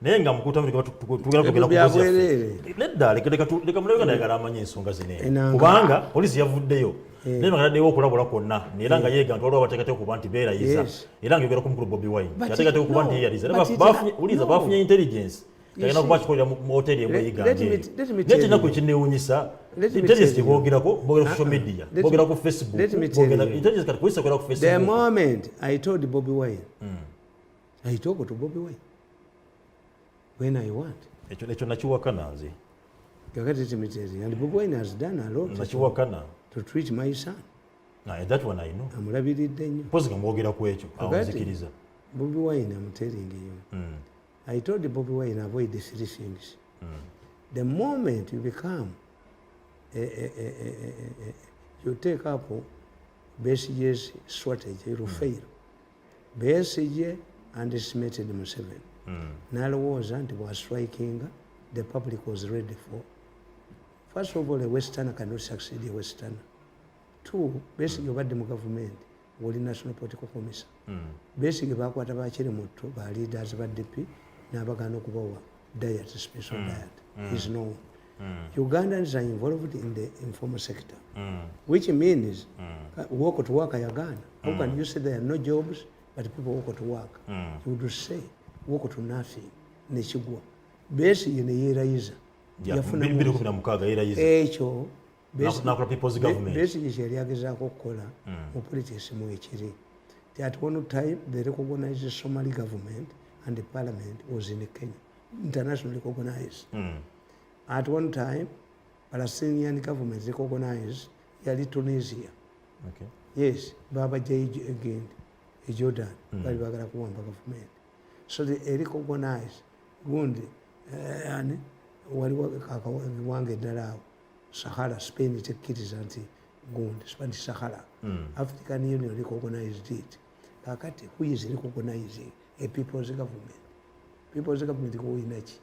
naye nga mukutamu tugenda kugera ku nedda leka muleka nayagala amanye ensonga zinene kubanga polisi yavuddeyo naye ngaladdewo okulabula kwonna era nga yeega nti waliwo abateekateeka okuba nti beerayiza era nga yogera ku mukulu Bobi Wine yateekateeka okuba nti yeeyaliza uliza bafunye intelligence kagenda kuba kikolera mu hoteri emweyiganje naye kinaku ekinneewuunyisa intelligence gyeboogerako boogera ku social media boogera ku Facebook intelligence kati polisi akolera ku Facebook. The moment I told Bobi Wine I talk to Bobi Wine when I want. Ekyo nakiwakana nze. And Bobi Wine has done a lot nakiwakana to treat my son. That one I know. Amulabiridde nnyo. Pozi gamwogera ku ekyo awuzikiriza. Bobi Wine, I'm telling you. I told Bobi Wine avoid the three things. The moment you become you take up Besigye's strategy, you will fail. Besigye underestimated Museveni. Nalo was was striking, the public was ready for. First of all, a Westerner cannot succeed a Westerner. Two, basically about the government, the National Political Commission. Basically about what about Chirimuto, by leaders of DP, Nabagano Kubawa, diet, special diet, is known. Ugandans are involved in the informal sector, which means work to work Uganda. How can you say there are no jobs, but people work to work? You would say, work to nothing. Nechigwa. Basically, in the year is echo. Basically, politics. At one time, they recognized the Somali government and the parliament was in Kenya, internationally recognized. At one time, Palestinian government recognized Tunisia. Okay. Yes, Baba J again, Jordan, government. So they recognize Gundi and Wange Darao, Sahara, Spain, Kitizanti, Gund, Spanish Sahara. African Union recognized it. Kakati, who is recognizing a people's government? People's government go in it.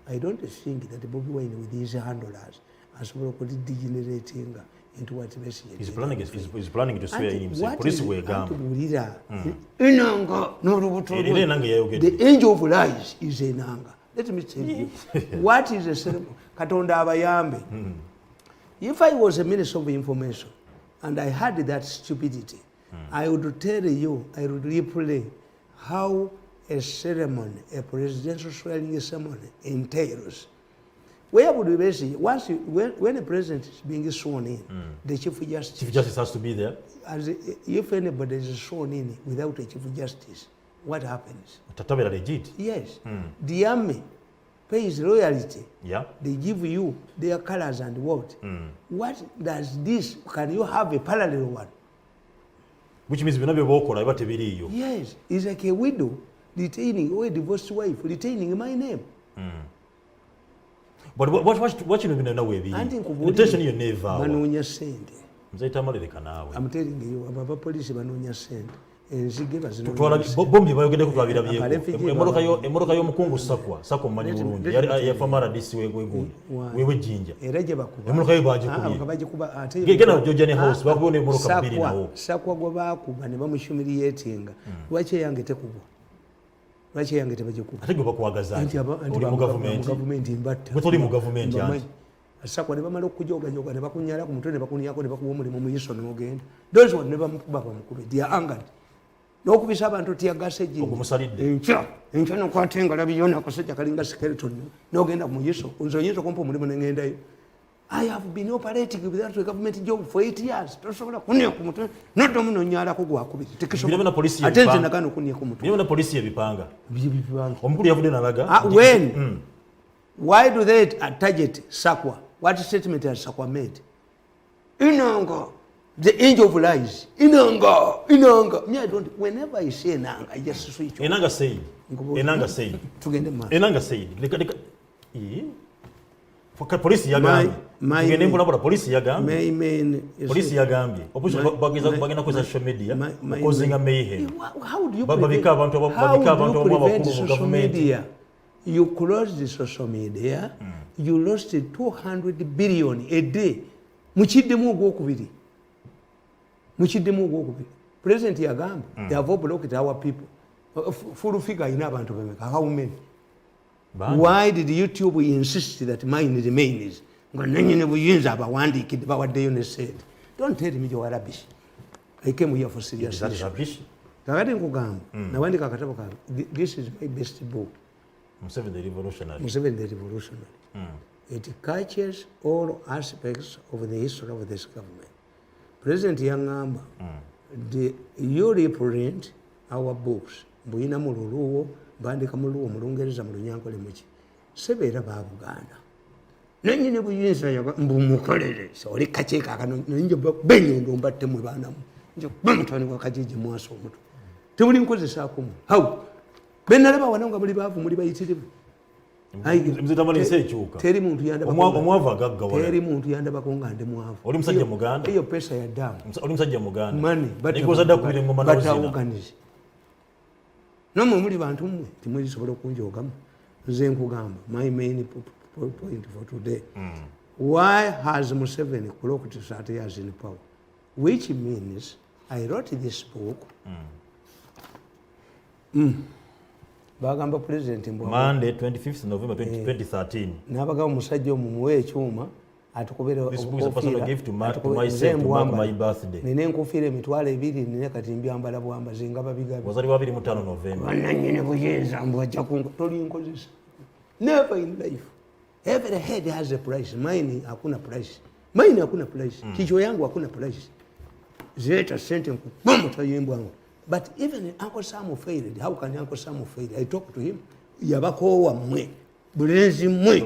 I don't think that the Bobi Wine with his handlers as well degenerating into what he's planning to swear in himself. Police were gone. The angel of lies is Enanga. Let me tell you, what is a ceremony? Katonda abayambe. If I was a minister of information and I had that stupidity, I would tell you, I would replay how a ceremony, a presidential swearing ceremony entails. Where would we basically, when a president is being sworn in, the Chief Justice has to be there? If anybody is sworn in without a Chief Justice, what happens? Yes. The army pays loyalty. Yeah. They give you their colors and what? What does this, can you have a parallel one? Which means we never walk or ever TV. Yes. It's like a widow retaining, or a divorced wife retaining my name. But what you know with the intention you never. Manonya send. I'm telling you, about police Manonya send. And she gave us bombi bayogede ku babira bye emoroka yo mukungu sakwa manyi bulungi ya famara disi wewe jinja eraje bakuba emoroka yo baje kuba gena jojane house bakubone emoroka mbiri nawo sakwa go bakuba ne bamushumiriyetinga lwache yange tekubwa lwache yange tebaje kuba ate go bakwagaza uli mu government imbatta mutoli mu government yange sakwa ne bamala okujoga ne bakunyala ku mutwe ne bakunyako ne bakuwa mulimu mu yiso ne mugenda those one ne bamukuba bamukube they are angered. No kubisa abantu tiagase ogumusalidde encho no kwatenga labiyona kosejja kalinga skeleton no genda mu yiso unzonyizo kompo mulimu ngenda yo. I have been operating without a government job for 8 years. Tosobola kunya ku mutwe noddo muno nyala kugwa kubi tekisho na polisi attention nakano kunya ku mutwe na polisi ebipanga omukulu yavudde nalaga when why do they target Sakwa? What statement has Sakwa made? Inongo the angel of lies. Inanga. Me, I don't. Whenever I say Enanga, I just switch. Enanga said. Enanga said. For police yagambi. Ngene mbona police yagambi. Police yagambi. Opusha bagina ku social media. Causing a mayhem. How do you prevent social media? You close the social media. You lost 200 billion a day. Muchiddemu ogwokubiri. President Yagamba, they have blocked our people. full figure ina abantu bemeka how many why did YouTube insist that mine remains nga nanyine buyinza abawandikidde bawaddeyo ne said don't tell me you are rubbish I came here for serious rubbish kakati nkugamba nawandika akatabo kange this is my best book Museveni the Revolutionary it catches all aspects of the history of this government. President Yangamba, you reprint our books. Buina mululuwo, bandika muluwo, mulungereza mulunyankole muki. Sebeera ba Buganda. Nanyine buyinza yaga mbumukolere. So oli kacheeka kano nje benyondo mbatte mu baanamu. Nje bamutwani kwa kajiji mwaso omutu. Temuli nkozesa akumu. How? Benalaba wananga muli baavu muli bayitirivu. Mzitamani sechuka. Teri muntu yandaba. Omwava gagga wala. Teri muntu yandaba ko ngande mwavu. Oli musajja Muganda. Iyo pesa ya damu. Oli musajja Muganda. Money. Nikoza da kubire ngoma na uzina. Namwe muli bantu mmwe timuli sobola kunjogamu. Nze nkugamba my main point for today. Why has Museveni clocked 30 years in power? Which means I wrote this book. Bagamba president Monday 25th November 2013 nabaga omusajja omumuwe ekyuma atukubira okufira to myself to my birthday nene nkufira emitwalo 2 nene kati mbyambala bwamba zinga babigabe wazali 25 November wananyene kuyenza mbwaja toli nkozesa never in life every head has a price mine hakuna price kicho yangu hakuna price zeta sente nkubomo tayembwa. But even Uncle Sam failed. How can Uncle Sam fail? I talked to him. Yabakowa mwe. Bulenzi mwe.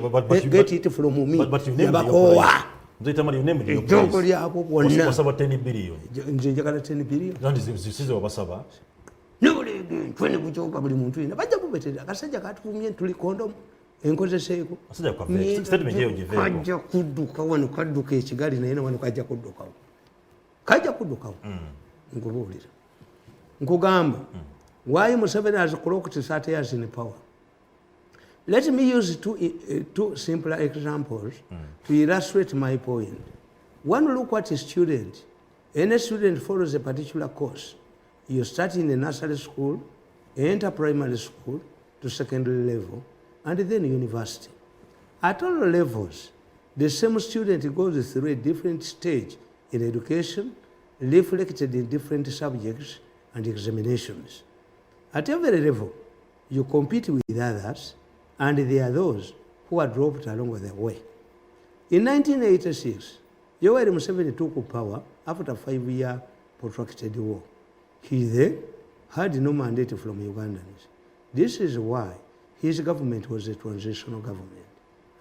Get it from me. But you named Yabakowa. You named your price. What's about 10 billion? Nje njagala 10 billion. That is size wabasaba. Nobody twene kuchoka buli muntu ina. Bajja kubetera akasajja katukumye tuli condom. Enkozeseeko. Asajja kwa vex. Statement yeyo giveko. Kajja kudduka wano kadduka ekigali naye wano kajja kudduka. Kajja kudduka. Ngubulira. Nkugamba, why Museveni has clocked 30 years in power? Let me use two simpler examples to illustrate my point. One, look at a student. Any student follows a particular course. You start in the nursery school, enter primary school to secondary level, and then university. At all levels, the same student goes through a different stage in education, reflected in different subjects and examinations. At every level, you compete with others, and there are those who are dropped along the way. In 1986, Yoweri Museveni took power after a 5-year protracted war. He then had no mandate from Ugandans. This is why his government was a transitional government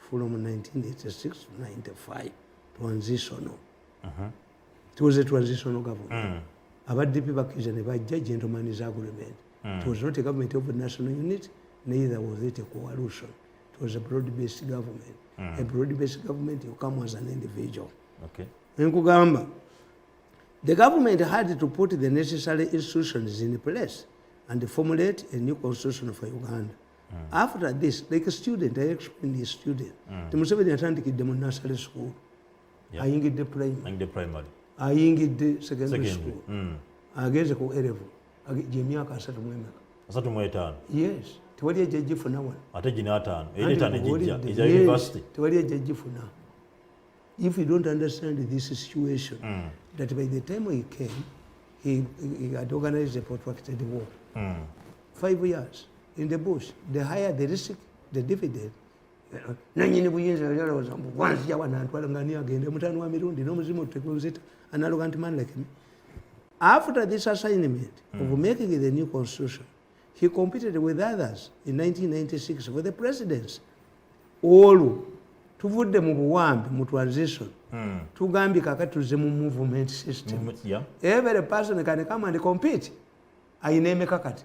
from 1986 to 95. Transitional. It was a transitional government. Abaddipi bakkiriza ne bajja gentleman's agreement. It was not a government of national unity, neither was it a coalition. It was a broad-based government. A broad-based government, you come as an individual. Okay. Nkugamba, the government had to put the necessary institutions in place and formulate a new constitution for Uganda. After this, like a student, I explained the student. The Museveni atandikidde mu nursery school. Ayingidde primary. Ayingidde secondary school. Ageze ku A-level. Emyaka 3 Yes. Tewali ejjajjifuna wano. Ate gina 5. Ejja university. Tewali ejjajjifuna. If you don't understand this situation, that by the time he came, he had organized a protracted war. 5 years in the bush. The higher the risk, the dividend. Nanyini buyinza yala wazambu wansi ya wanantwala ngani agende mutano wa mirundi no muzimu tekunzita analoga anti man like me. After this assignment of making the new constitution, he competed with others in 1996 for the presidency. All tuvudde mu buwambi mu transition. Tugambi kakatuze mu movement system. Every person can come and compete. Ayineme kakati.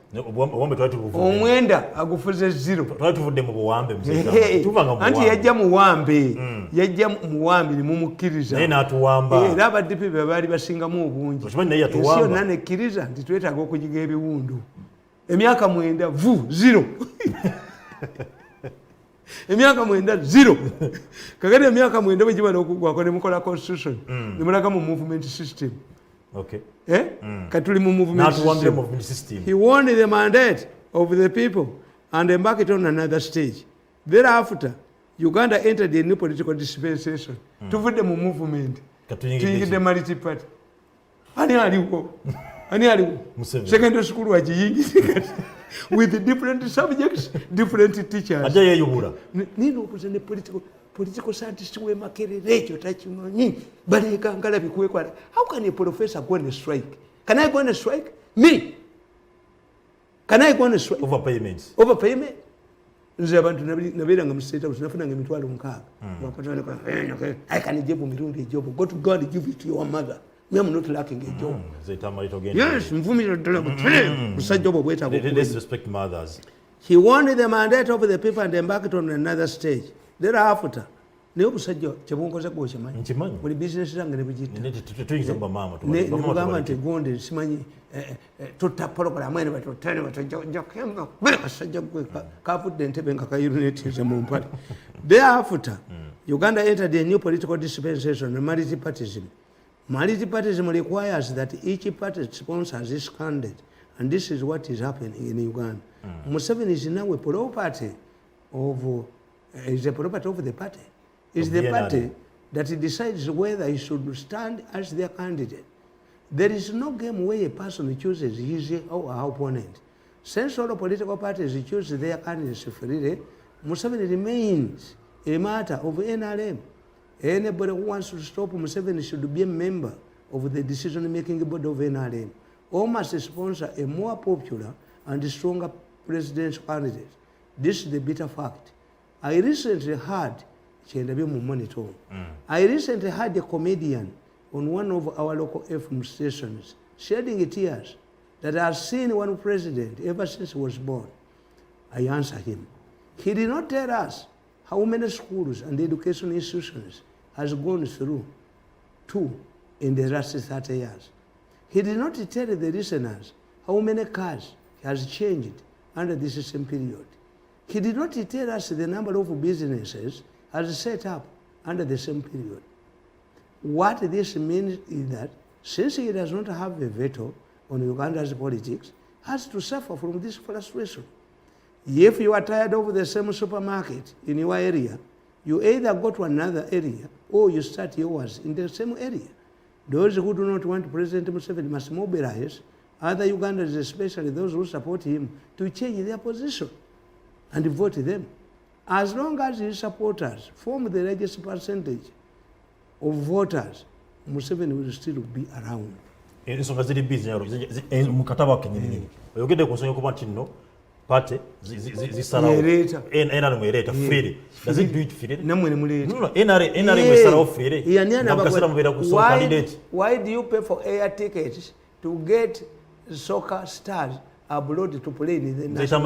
Omwenda agufuze 0. Tuvudde mu buwambe mzee. Tuvanga mu buwambe. Anti yajja muwambe. Yajja muwambe ni mumukkiriza. Naye n'atuwamba. Era abaddipi be baali basingamu obungi. Okimanyi naye yatuwamba. Ensi yonna nekkiriza nti twetaaga okugiga ebiwundu. Emyaka 9 0. Emyaka 9 0. Kakati emyaka 9 bwe gibala okugwako ne mukola constitution. Ne mulaga mu movement system. Okay. Katuli mu movement system. He won the mandate of the people and embarked on another stage. Thereafter, Uganda entered a new political dispensation. Tuvudde mu movement. Tuyingidde multi-party. Ani aliwo? Secondary school wagiyingidde with different subjects, different teachers. Aja yeyubula. Nino okuzane political scientist we makerere ekyo takimanyi baleka ngalabi kuwekwala. How can a professor go on a strike? Can I go on a strike? Me? Can I go on a strike? Overpayments. Overpayment? Nze abantu nabeeranga mu state house nafunanga emitwalo 6. I can give mirundi job. Go to God and give it to your mother. Me am not lacking a job. Yes, mvumira ddala musajja obwo bwetaago. They disrespect mothers. He won the mandate of the people and embarked on another stage. Thereafter, naye omusajja kyebunkoze gwokimanyi buli bizinesi zange ne bugittanegamba nti gonde simanyi tutta pologulamu ene batutane batojjakasajja gwe kavudde entebe nga kayunetinze mu mpale. Thereafter, Uganda entered a new political dispensation, multi-partyism. Multi-partyism requires that each party sponsors its candidate, and this is what is happening in Uganda. Museveni is now a property of the party. It's the party that decides whether he should stand as their candidate. There is no game where a person chooses his or her opponent. Since all political parties choose their candidates freely, Museveni remains a matter of NRM. Anybody who wants to stop Museveni should be a member of the decision-making board of NRM, or must sponsor a more popular and stronger presidential candidate. This is the bitter fact. I recently heard a comedian on one of our local FM stations shedding tears that I have seen one president ever since he was born. I answered him. He did not tell us how many schools and education institutions has gone through in the last 30 years. He did not tell the listeners how many cars he has changed under this same period. He did not tell us the number of businesses has set up under the same period. What this means is that since he does not have a veto on Uganda's politics, has to suffer from this frustration. If you are tired of the same supermarket in your area, you either go to another area or you start yours in the same area. Those who do not want President Museveni must mobilize other Ugandans, especially those who support him, to change their position and vote them. As long as his supporters form the largest percentage of voters, Museveni will still be around. Ensonga ziri busy mukataba kenyini. Oyogede ku nsonga kuba ntinno party zisalawo NRM ereta freely. Does it do it freely? Namwe ne muleta. No, NRM esalawo freely. Why do you pay for air tickets to get soccer stars abroad to play in the national?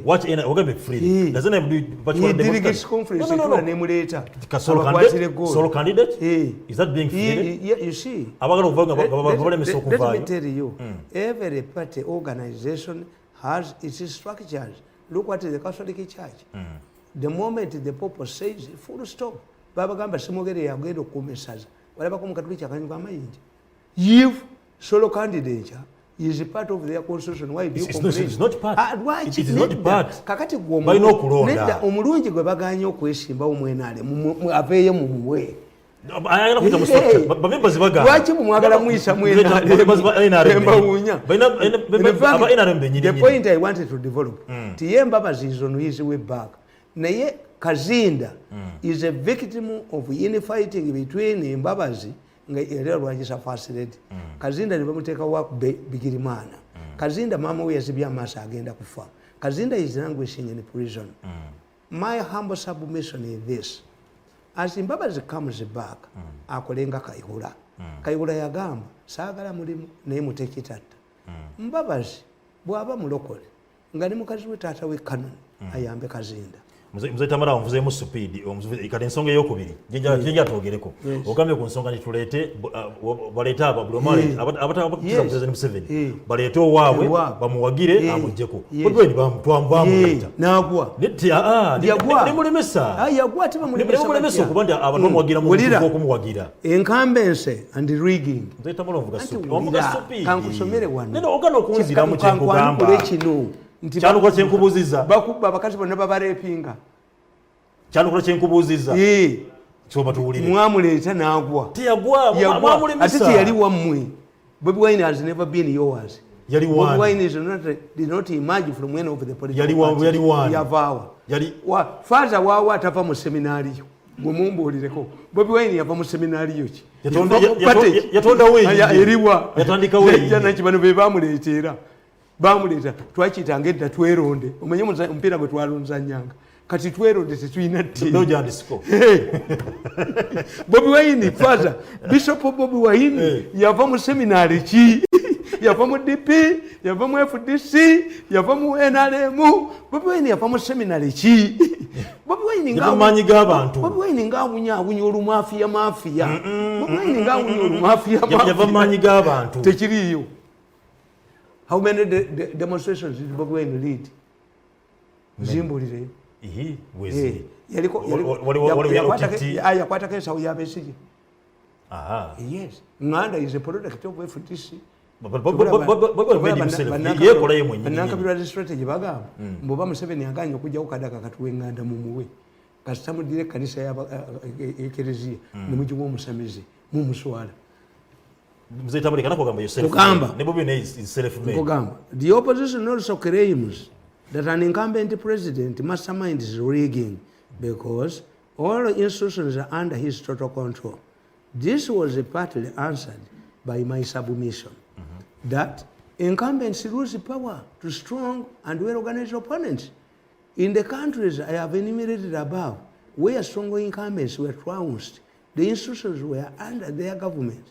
Watch in free. Doesn't have to do delegates conference. Solo candidate? Is that being free? Yeah, you see. Let me tell you, every party organization has its structures. Look what the Catholic Church. The moment the Pope says full stop, Baba Gamba Simogere Yagedo Kumesaza, whatever Catholic if solo candidature is a part of their constitution. Why do you complain? It's not part. Why it is not part. Kakati by no kulonda. Omulungi gwe baganya okwesimba omwenale aveeye mu muwe. Ayagala kuita mu structure. Bamembazi baga. Lwaki mumwagala muyisa mwenale? The point I wanted to develop. Tiye Mbabazi is on his way back. Naye Kazinda is a victim of infighting between Mbabazi nga era lwakisa first lady. Kazinda ne bamuteka wa Bigirimana. Kazinda mama we yazibya amasa agenda kufa. Kazinda is languishing in prison. My humble submission is this. As Mbabazi comes back, akolenga Kayihura. Kayihura yagamba saagala mulimu naye mutekitata. Mbabazi bwaba mulokole nga ne mukazi we taata we Canon ayambe Kazinda. mzee Tamala onvuzeemu speed kati ensonga eyokubiri jenja twogereko ogambye ku nsonga nitulete baleete ababulomale abatakiriza President Museveni baleete owaabwe bamuwagire amuggyeko Bobi bamuleta n'agwa nemulemesa yagwa okuba nti abantu bamuwagira mu okumuwagira incumbency and rigging mzee Tamala ovuga speed kankusomere wano neno ogana okunziramu kyenkugamba kyanukola kyenkubuuziza bakuba abakazi bonna babareepinga kyanukola kyenkubuuziza kyoma tuwulire mwamuleeta n'agwa teyagwa ate teyali wammwe Bobi Wine has never been yours. Bobi Wine did not emerge from one of the political parties. Yavaawa faaza waawa atava mu seminaariyo gwe mumbuulireko Bobi Wine yava mu seminaariyo ki eriwa janaki bano be bamuleetera twakiyitanga edda tweronde omanye omupiira gwe twalonzanyanga kati tweronde tetulina Bobi Wine faza Bishop Bobi Wine yava mu seminaari ki yava mu DP yava mu FDC yava mu NRM Bobi Wine yava mu seminaari ki Bobi Wine ng'awunya olumafiya Bobi Wine ng'awunya olumafiya yava mu maanyi g'abantu tekiriyo. How many demonstrations did Bobi Wine lead? Zimbulire. Yakwatako ensawo y'abesigye. Yes. Nganda is a product of FDC. Bannakabirwa strategy bagamba mboba Museveni aganya okujjawo kadaka katuwe nganda mumuwe kasita mudire ekkanisa y'ekereziya ne mugiwa omusamize mumuswala. The opposition also claims that an incumbent president masterminds rigging because all institutions are under his total control. This was partly answered by my submission that incumbents lose power to strong and well-organized opponents. In the countries I have enumerated above, where strong incumbents were trounced, the institutions were under their government.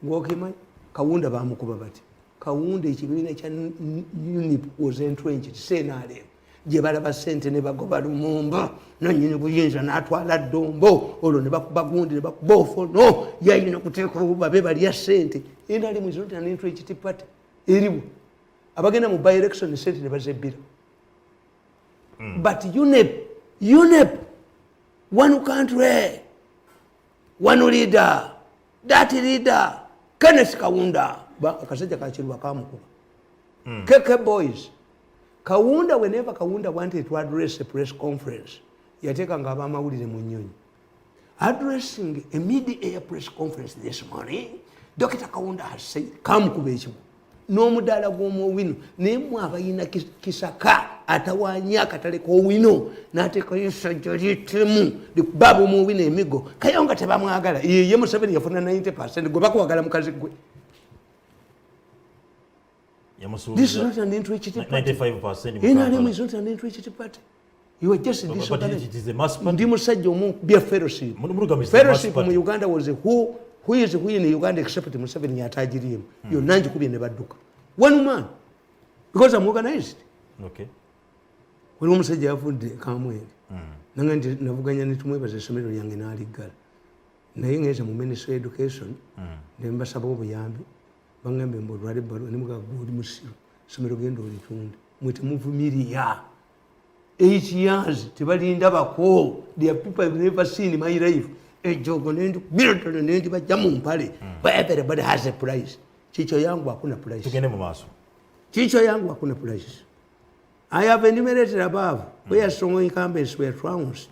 Ngokima Kawunda bamukuba bati Kawunda ekibiina kya UNIP was entrenched senale gye balaba ssente ne bagoba Lumumba nannyini buyinza n'atwala Ddombo olwo ne bakuba gundi ne bakuba Ofono yalina okuteeka obubabe balya ssente endali muzonta n'entrenched party eriwo abagenda mu by election ssente ne bazebbira but UNIP one country one leader that leader Kenneth Kawunda akasajja kakiruba kamukuba KK boys Kawunda whenever Kawunda wanted to address a press conference yatekanga abamawulire mu nnyonyi addressing a mid-air press conference this morning Dr. Kawunda has said kamukuba ekibu n'omudaala gw'omuwino nemu abayina kisaka atawanya akatale k'owino n'ateekayo essajja ly'ettemu likubaaba omuwino emigo kayonga tebamwagala ye Museveni yafuna 90% gwe bakwagala mukazi gwe. This is not an entrenched party. 95%. NRM is not an entrenched party. You are just disorganized. Ndi musajja omu bya fellowship. Fellowship mu Uganda was who is who in Uganda except Museveni yatajirimu yonna njikubye ne badduka one man because I'm organized. Okay. Waliwo omusajja yavudde Kamwenge nange nti navuganya ne tumwebaza essomero lyange n'aliggala naye ngeze mu Ministry of Education ne mbasaba obuyambi bangambe mbulwale balo ne mugaga oli musiru essomero genda olitunde mwe temuvumiriya 8 years tebalinda bako their people have never seen my life. Ejogo nendi military nendi bajja mu mpale but everybody has a price. Chicho yangu hakuna price. Tugende mu maaso. Chicho yangu hakuna price. I have enumerated above where strong incumbents were trounced.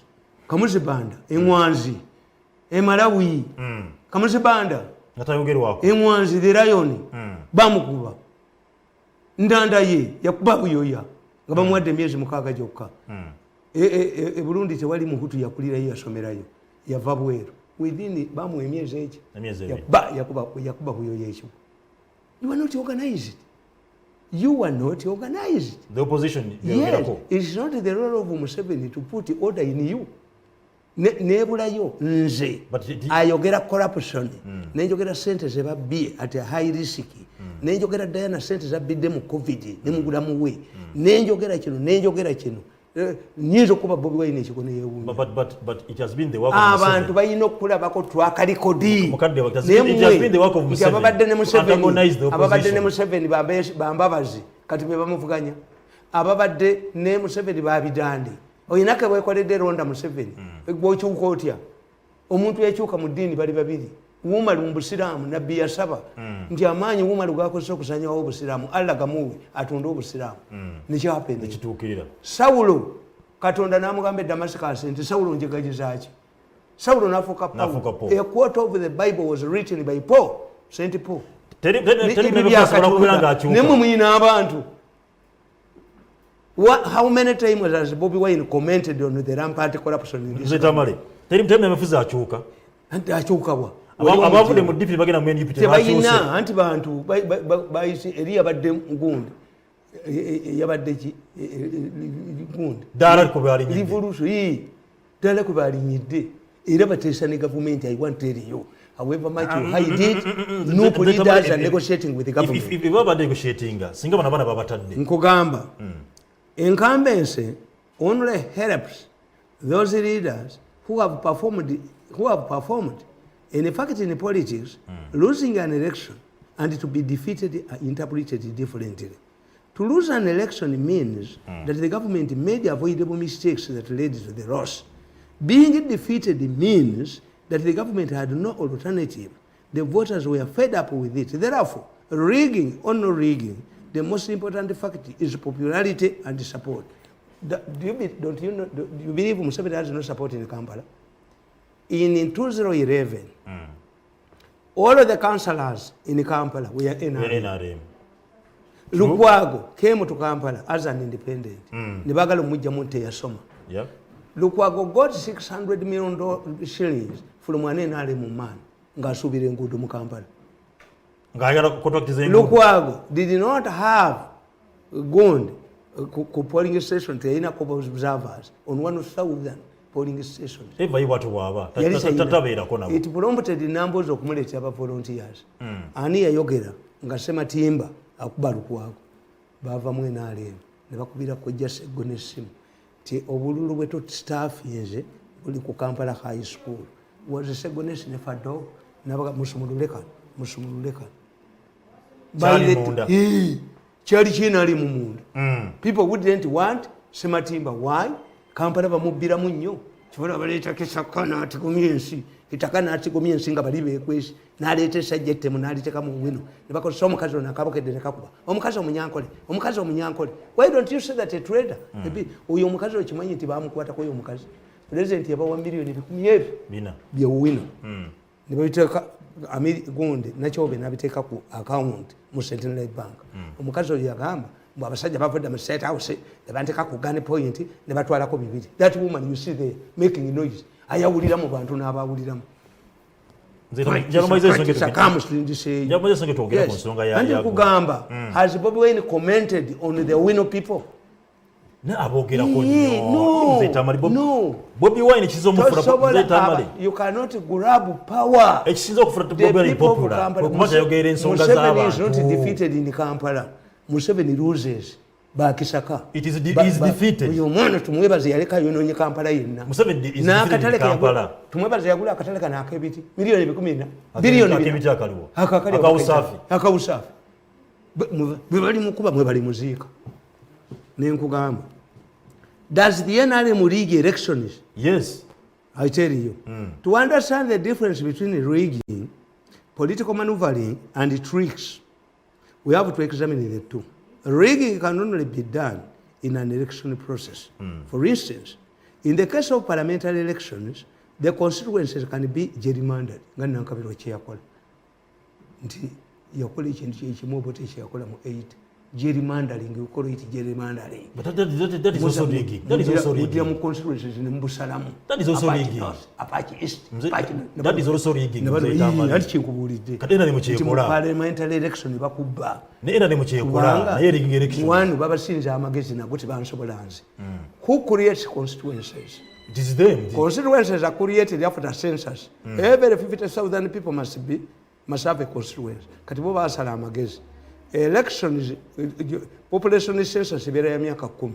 Kamuzibanda, Emwanzi, Emalawi, Kamuzibanda, Emwanzi, the Lion, Bamukuba, Ndanda ye, yakuba buyoya, nga bamuwadde emyezi mukaaga gyokka. Burundi tewali muhutu yakulira ye yasomerayo. Yava bweru within bamu emyezi eki yakuba buyoya ekyo. You are not organized. You are not organized. The opposition. Yes, it's not the role of Museveni to put order in you. Nebulayo nze ayogera corruption nenjogera sente zebabbye at a high risk nenjogera Diana sente zabbidde mu COVID ne mugulamu we nenjogera kino nyinza okuba Bobi Wine ekikono yeewuunya. But it has been the work of Museveni. Abantu balina okulabako twakalikoodi. It has been the work of Museveni. Ababadde ne Museveni bambabazi kati be bamuvuganya. Ababadde ne Museveni babidande. Oyinake bwekoledde ronda Museveni. Gwokyuka otya. Omuntu ekyuka mu ddiini bali babiri. Wumalu mu Busiraamu nabbi yasaba nti amaanyi wumalu gakozesa okusanyawo Obusiraamu Allah gamuwe atonda Obusiraamu. Nekyapenda ekituukirira. Sawulo Katonda n'amugamba Damascus nti Sawulo njegageza ki? Sawulo n'afuuka Paul. A quote of the Bible was written by Paul, Saint Paul. Nemwe muyina abantu. How many times has Bobi Wine commented on the rampant corruption in this country? Akyuka. Anti akyuka bwa. Abavude mu DP bagenda mu NUP tebayina anti bantu bayise eri abadde ngundi yabadde ki ngundi dala ko bali nyidde revolution dala ko bali nyidde era bateesa ne government I want to tell you however much you hide it no leaders are negotiating with the government if babadde negotiating singa bana babatadde nkugamba incumbency only helps those leaders who have performed. In fact, in politics, losing an election and to be defeated are interpreted differently. To lose an election means that the government made avoidable mistakes that led to the loss. Being defeated means that the government had no alternative. The voters were fed up with it. Therefore, rigging or no rigging, the most important fact is popularity and support. Do you believe Museveni has no support in Kampala? In 2011, all of the councillors in Kampala were NRM. Lukwago came to Kampala as an independent. Nibagalo mujja munte yasoma. Lukwago got $600 million shillings from an NRM man. Ngasubire ngudu mu Kampala. Lukwago did not have gone polling station to ina observers on 1,000 polling stations. It prompted numbers of military volunteers. Ani yayogera ngasema timba akuba Lukwago bava mu NRM ne bakubira kojja Sseggone essimu ti obululu bwetu staff yenze buli ku Kampala High School was Sseggone ne fado nabaga musumululeka kyali kinali mu munda. People wouldn't want Sematimba. Why? Kampala bamubiramu nnyo kibola baleeta kesakana atigomye ensi itakana atigomye ensi nga bali beekwesi n'aleeta essajja ettemu n'aliteeka mu wino ne bakozesa omukazi ono akabokedde ne kakuba omukazi omunyankole. Why don't you say that a trader? Oyo omukazi okimanyi nti baamukwatako oyo omukazi president yabawa miliyoni 10,000 byewino ne babiteeka gundi nakyobe n'abiteeka ku account mu Centenary Bank. Omukazi oyo yagamba mbu abasajja bavudde mu State House ne banteeka ku gun point ne batwalako 2. That woman you see there making noise ayawulira mu bantu n'abawuliramu. And kugamba has Bobi Wine commented on the Wino people? No. Bobi Wine chizo you cannot grab power. The people of Kampala. Museveni is not defeated in Kampala. Museveni loses. Bakisaka. It is defeated. Uyo mwana tumwebaze yaleka yononye Kampala yenna. Museveni is defeated in Kampala. Tumwebaze yagula akataleka na akebiti. Milioni 10. Bilioni akebiti akaliwo. Akausafi. Bwe mukuba mwe bali muziika. Nenkugamba. Does the NRM rig elections? Yes. I tell you. To understand the difference between rigging, political maneuvering, and tricks, we have to examine the two. Rigging can only be done in an election process. For instance, in the case of parliamentary elections, the consequences can be gerrymandered. Ngana nkabiro kyeyakola. Nti yakola ekintu ekimu bote kyeyakola mu 8. Gerrymandering, you call it gerrymandering. But that is also rigging. That is also rigging. That is also rigging. Apache East. That is also rigging. Parliamentary election bakuba. Rigging election. One baba sinza amagezi na guti bansobolanze. Who creates constituencies? It is them. Constituencies are created after census. Every 50,000 people must have a constituency. Kati bo basala amagezi. elections population census ebeera ya myaka 10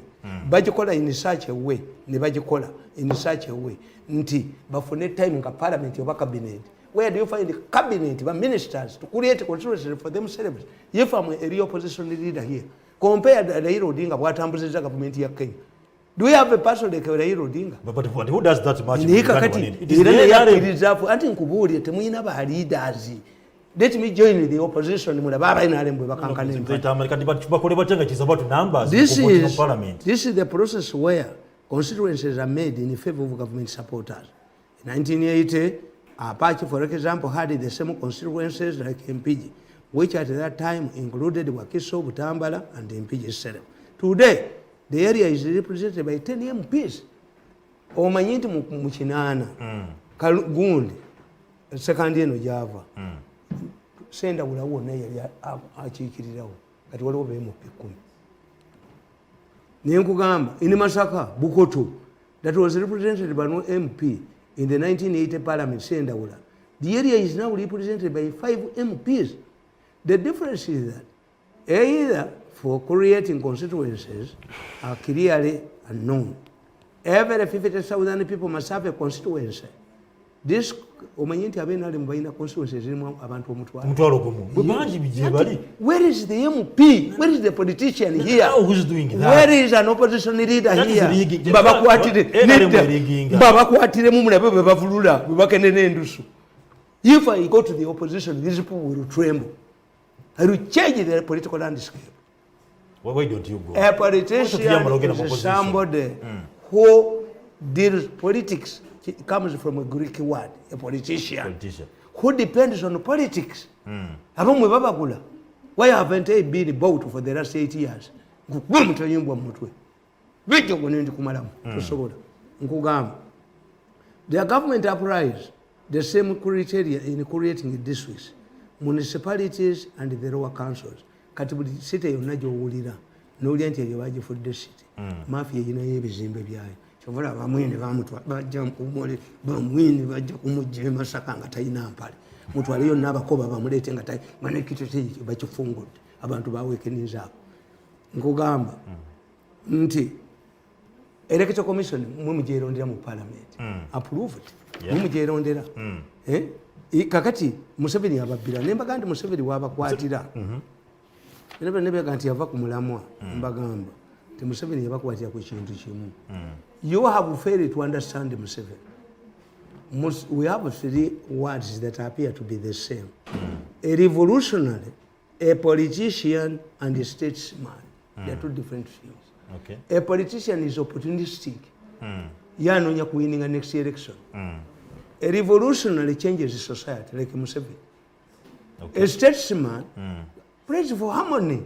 bagikola in such a way ne bagikola in such a way nti bafune time nga parliament oba cabinet. Where do you find the cabinet, the ministers to create constituency for themselves? If I'm a real opposition leader here, compare the Raila Odinga what happens the government here Kenya. Do we have a person like Raila Odinga? But who does that much? It is really reserved. I think Kuburi, Temuina leaders. Let me join the opposition. This is the process where constituencies are made in favor of government supporters. In 1980, Apache, for example, had the same constituencies like Mpigi, which at that time included Wakiso, Butambala, and Mpigi itself. Today, the area is represented by 10 MPs. Omanyiti Muchinana, Gundi, second year Java. Senda ulawo na yali achikirirawo kati waliwo bemu pikumi ninkugamba in Masaka Bukoto that was represented by no MP in the 1980 parliament. Senda ula the area is now represented by 5 MPs. The difference is that either for creating constituencies are clearly unknown. Every 50,000 people must have a constituency. This omanyinti abena ali mbaina constituencies zirimu abantu omutwalo gumu bubanji bije bali. Where is the MP? Where is the politician here? Who is doing that? Where is an opposition leader here? Baba kwatire mu mulabe bebavulula bebakene n'endusu. If I go to the opposition, these people will tremble. I will change the political landscape. Why don't you go? A politician is somebody who deals politics. It comes from a Greek word, a politician. Who depends on politics. Why haven't I been bought for the last 8 years? Their government applies the same criteria in creating districts, municipalities, and the lower councils. Katibuli city yonajo ulira, no oriented yawaji for the city. Mafia yinayebizimbe byayo. Chovola bamwene bamutwa bajja kumole bamwene bajja kumujje Masaka nga tayina mpale mutwaliyo n'abakoba bamulete nga tayi mane kitete bakifungudde abantu baweekeniza ako nkugamba nti electoral commission mumujerondera mu parliament approved mumujerondera kakati Museveni ababira nembaga ndi Museveni wabakwatira nebe nti yava ku mulamwa mbagamba te Museveni yabakwatira ku kintu kimu. You have failed to understand Museveni. We have 3 words that appear to be the same. A revolutionary, a politician, and a statesman. They are 2 different things. Okay. A politician is opportunistic. Yanonya winning a next election. A revolutionary changes society, like Museveni. Okay. A statesman prays for harmony.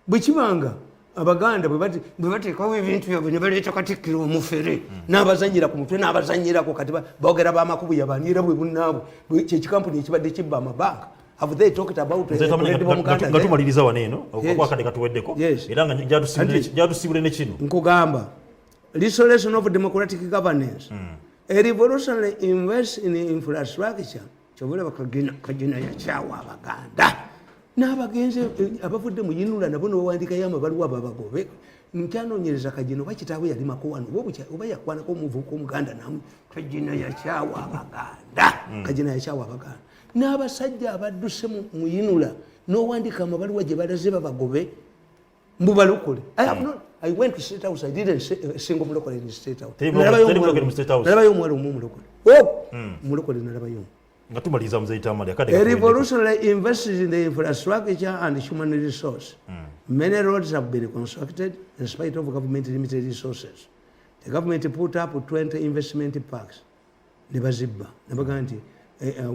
Buchimanga. Abaganda bwebateekawo ebintu byabwe ne baleeta Katikkiro omufere n'abazanyira ku mutwe n'abazanyirako kati boogera b'amakubu yabanira bwe bunnaabwe kyekikampuni ekibadde kibba amabanka. Have they talked about nga tumaliriza wano eno okwakadde katuweddeko era nga gyatusibule ne kino nkugamba restoration of democratic governance. A revolutionary invests in infrastructure. Kyobula bakagina yakyawa Abaganda n'abagenze abavudde mu yinula nabo n'owandika y'amabaluwa babagobe nkyanoonyereza Kagino bakitaawe yali makowano oba yakwanako omuvubuka omuganda namu Kagino yakyawa Abaganda. Kagino yakyawa Abaganda n'abasajja abadduse mu yinula n'owandika amabaluwa gye balaze babagobe mbu balokole. I went to State House. I didn't single mulokole in the State House. Nalabayo omwala omu mulokole mulokole nalabayo. A revolutionary invests in the infrastructure and human resource. Many roads have been constructed in spite of government limited resources. The government put up 20 investment parks. Nebazibba. Nebaga nti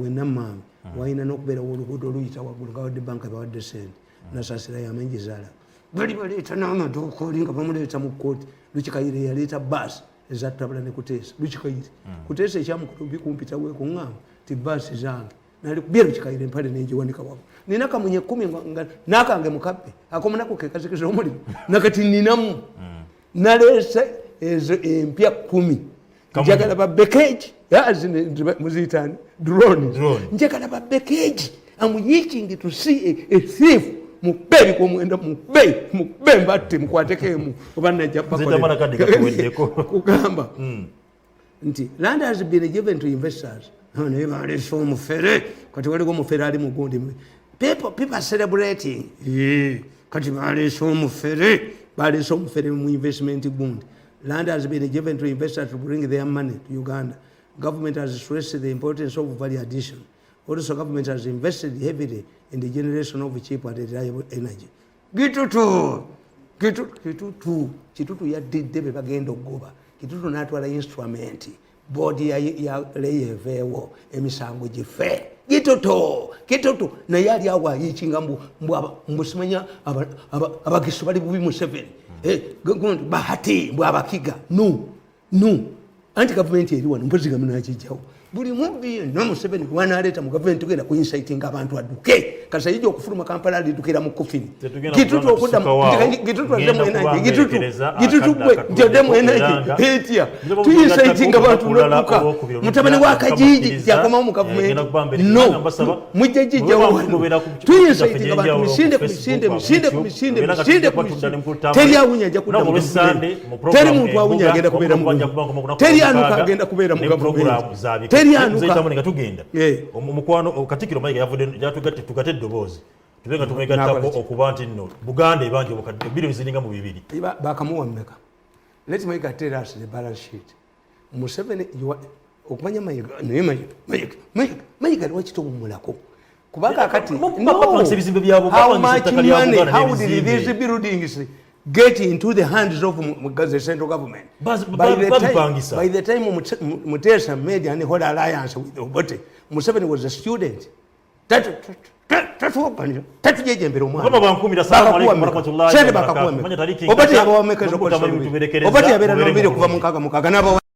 wenamma wayina n'okubeera oluguudo oluyita waggulu nga wadde banka bawadde sente nasasira yamenji zaala. Bali baleeta n'amaduuka olinga bamuleeta mu kkooti. Lukikayire yaleeta baasi ezatabula ne Kuteesa. Lukikayire. Kuteesa ekyamukulu bikumpita weekuŋŋamba. Tibasi zange nali kubira kikaire empale n'egiwanika wabo nina kamunye 10 nakange mukappe akomunako kekazikiza omuli nakati ninamu nalese ezo empya 10 njagala ba package muzitani drone njagala ba package I'm itching to see a thief mubbe bikomwenda mubbe mbatte mukwatekemu oba najja kugamba nti land has been given to investors. Naye baleese omufere kati waliko omufere ali mugundi people are celebrating kati baleese omufere mu investment gundi. Land has been given to investors to bring their money to Uganda. Government has stressed the importance of value addition. Also, government has invested heavily in the generation of cheap and reliable energy. Kitutu yadidde be bagenda okugoba. Kitutu n'atwala instrument boodi yaleeyeeveewo emisango gife. Kitutu naye ali awo ayiikinga mbu simanya abagisu bali bubi Museveni. Bahati mbw abakiga no anti gavumenti eri wano mpozigamu nakijjawo buli mubbi no Museveni wanaleeta mu gavumenti tugenda ku inciting abantu adduke kasa yijja okufuluma Kampala alidukira mu kufini Kitutu okuddamu Kitutu addemu enange Kitutu gwe nti addemu enange etya tu inciting abantu n'odduka mutabani wa Kajiji yakomawo mu gavumenti no mujja jijjawo wano tu inciting abantu misinde teri awunya ajja kudda mu gavumenti teri muntu awunya agenda kubeera mu gavumenti teri anuka agenda kubeera mu gavumenti teri anuka tugenda omukwano Katikkiro Mayiga yavudde tugate eddoboozi tubenga tumegattako okuba nti nno Buganda ebanja obukadde bilioni ziringa mu 2 bakamuwa mmeka. Let Mayiga tell us the balance sheet. Museveni okumanya Mayiga lwakitowummulako kubanga kati how did these buildings get into the hands of the central government? By the time Mutesa made an whole alliance with Obote, Museveni was a student. Tatujejembera omwana bakakuwa Obote yabawameka ezokukola Obote yabeera n'obiri okuva mu 6 n'abawa